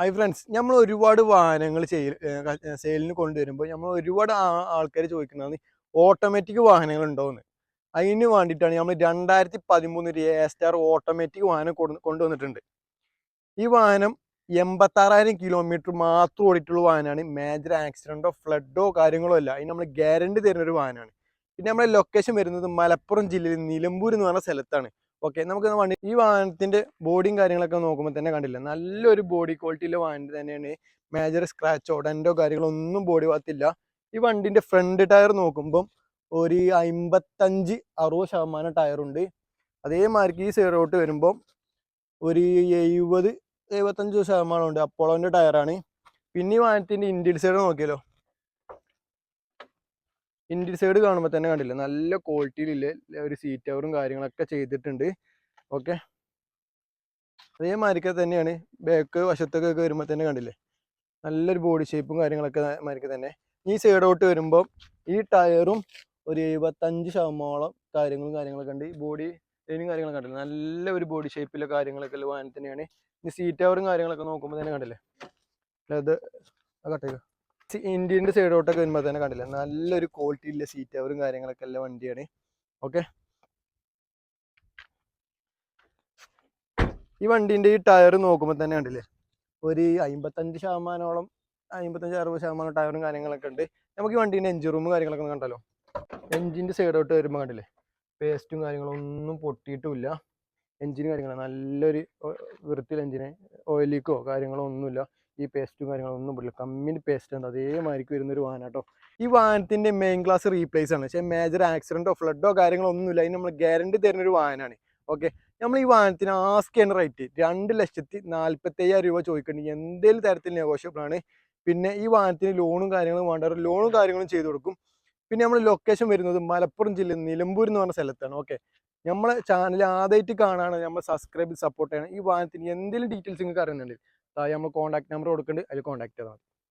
Hi friends, നമ്മൾ ഒരുപാട് വാഹനങ്ങൾ സെയിലിന് കൊണ്ടുവരുമ്പോൾ നമ്മൾ ഒരുപാട് ആൾക്കാർ ചോദിക്കുന്നതാണ് ഓട്ടോമാറ്റിക് വാഹനങ്ങൾ ഉണ്ടോയെന്ന്. അതിന് വേണ്ടിയിട്ടാണ് നമ്മൾ 2013 ഒരു എ സ്റ്റാർ ഓട്ടോമാറ്റിക് വാഹനം കൊണ്ടുവന്നിട്ടുണ്ട്. ഈ വാഹനം 86,000 കിലോമീറ്റർ മാത്രം ഓടിയിട്ടുള്ള വാഹനമാണ്. മേജർ ആക്സിഡൻറ്റോ ഫ്ലഡോ കാര്യങ്ങളോ അല്ല. അതിന് നമ്മൾ ഗ്യാരണ്ടി തരുന്ന ഒരു വാഹനമാണ്. പിന്നെ നമ്മുടെ ലൊക്കേഷൻ വരുന്നത് മലപ്പുറം ജില്ലയിൽ നിലമ്പൂർ എന്ന് പറഞ്ഞ സ്ഥലത്താണ്. ഓക്കെ, നമുക്ക് വണ്ടി ഈ വാഹനത്തിന്റെ ബോഡിയും കാര്യങ്ങളൊക്കെ നോക്കുമ്പോൾ തന്നെ കണ്ടില്ല, നല്ലൊരു ബോഡി ക്വാളിറ്റിയിലെ വാഹനം തന്നെയാണ്. മേജർ സ്ക്രാച്ചോ ഡെന്റോ കാര്യങ്ങളോ ഒന്നും ബോഡി ഭാഗത്തില്ല. ഈ വണ്ടിന്റെ ഫ്രണ്ട് ടയർ നോക്കുമ്പോൾ ഒരു 55-60% ടയറുണ്ട്. അതേമാതിരി ഈ സൈഡോട്ട് വരുമ്പോൾ ഒരു 70-75% ഉണ്ട്. അപ്പോളോന്റെ ടയറാണ്. പിന്നെ ഈ വാഹനത്തിന്റെ ഇന്ത്യൻ സൈഡ് നോക്കിയാലോ, ഇന്ത്യൻ സൈഡ് കാണുമ്പോൾ തന്നെ കണ്ടില്ല, നല്ല ക്വാളിറ്റിയിലുള്ള ഒരു സീറ്റ് കവറും കാര്യങ്ങളൊക്കെ ചെയ്തിട്ടുണ്ട്. ഓക്കെ, അതേമാതിരിക്കെ തന്നെയാണ് ബാക്ക് വശത്തൊക്കെ വരുമ്പോൾ തന്നെ കണ്ടില്ലേ, നല്ലൊരു ബോഡി ഷേപ്പും കാര്യങ്ങളൊക്കെ മാതിരിക്ക് തന്നെ. ഈ സൈഡോട്ട് വരുമ്പോൾ ഈ ടയറും ഒരു 75% കാര്യങ്ങളൊക്കെ ഉണ്ട്. ഈ ബോഡി ലൈനും കാര്യങ്ങളൊക്കെ കണ്ടില്ല, നല്ല ഒരു ബോഡി ഷേപ്പിലെ കാര്യങ്ങളൊക്കെ ഉള്ള വാഹനം തന്നെയാണ്. ഈ സീറ്റ് കവറും കാര്യങ്ങളൊക്കെ നോക്കുമ്പോൾ തന്നെ കണ്ടില്ലേ, അത് കട്ടെ ഇന്ത്യൻ്റെ സൈഡോട്ടൊക്കെ വരുമ്പോൾ തന്നെ കണ്ടില്ല, നല്ലൊരു ക്വാളിറ്റിയിലെ സീറ്റ് കവറും കാര്യങ്ങളൊക്കെ ഉള്ള വണ്ടിയാണ്. ഓക്കെ, ഈ വണ്ടീൻ്റെ ഈ ടയർ നോക്കുമ്പോൾ തന്നെ കണ്ടില്ലേ, ഒരു 55%, 55-60% ടയറും കാര്യങ്ങളൊക്കെ ഉണ്ട്. നമുക്ക് ഈ വണ്ടീൻ്റെ എഞ്ചിൻ റൂം കാര്യങ്ങളൊക്കെ ഒന്ന് കണ്ടല്ലോ. എഞ്ചിൻ്റെ സൈഡോട്ട് വരുമ്പോൾ കണ്ടില്ലേ, പേസ്റ്റും കാര്യങ്ങളൊന്നും പൊട്ടിയിട്ടുമില്ല. എഞ്ചിന് കാര്യങ്ങൾ നല്ലൊരു വൃത്തിയിൽ എഞ്ചിന് ഓയിൽ ലീക്കോ കാര്യങ്ങളോ ഒന്നുമില്ല. ഈ പേസ്റ്റും കാര്യങ്ങളൊന്നും പൊട്ടില്ല, കമ്പനി പേസ്റ്റ് ഉണ്ട്. അതേമാതിരിക്ക് വരുന്നൊരു വാഹനം കേട്ടോ. ഈ വാഹനത്തിൻ്റെ മെയിൻ ക്ലാസ് റീപ്ലേസ് ആണ്. പക്ഷേ മേജർ ആക്സിഡൻറ്റോ ഫ്ലഡോ കാര്യങ്ങളോ ഒന്നുമില്ല. അതിന് നമ്മൾ ഗ്യാരണ്ടി തരുന്നൊരു വാഹനമാണ്. ഓക്കെ, നമ്മൾ ഈ വാഹനത്തിന് ആസ്ക് ചെയ്യുന്ന റേറ്റ് 2,45,000 രൂപ ചോദിക്കുന്നുണ്ട്. എന്തെങ്കിലും തരത്തിൽ നെഗോഷ്യബിൾ ആണ്. പിന്നെ ഈ വാഹനത്തിന് ലോണും കാര്യങ്ങളും വേണ്ട, ലോണും കാര്യങ്ങളും ചെയ്തു കൊടുക്കും. പിന്നെ നമ്മൾ ലൊക്കേഷൻ വരുന്നത് മലപ്പുറം ജില്ലയിൽ നിലമ്പൂർ എന്ന് പറഞ്ഞ സ്ഥലത്താണ്. ഓക്കെ, നമ്മളെ ചാനൽ ആദ്യമായിട്ട് കാണാണ്, നമ്മൾ സബ്സ്ക്രൈബ് സപ്പോർട്ട് ചെയ്യണം. ഈ വാഹനത്തിന് എന്തെങ്കിലും ഡീറ്റെയിൽസ് നിങ്ങൾക്ക് അറിയുന്നുണ്ട്, നമ്മൾ കോൺടാക്ട് നമ്പർ കൊടുക്കുന്നുണ്ട്, അതിൽ കോൺടാക്ട് ചെയ്താൽ മതി.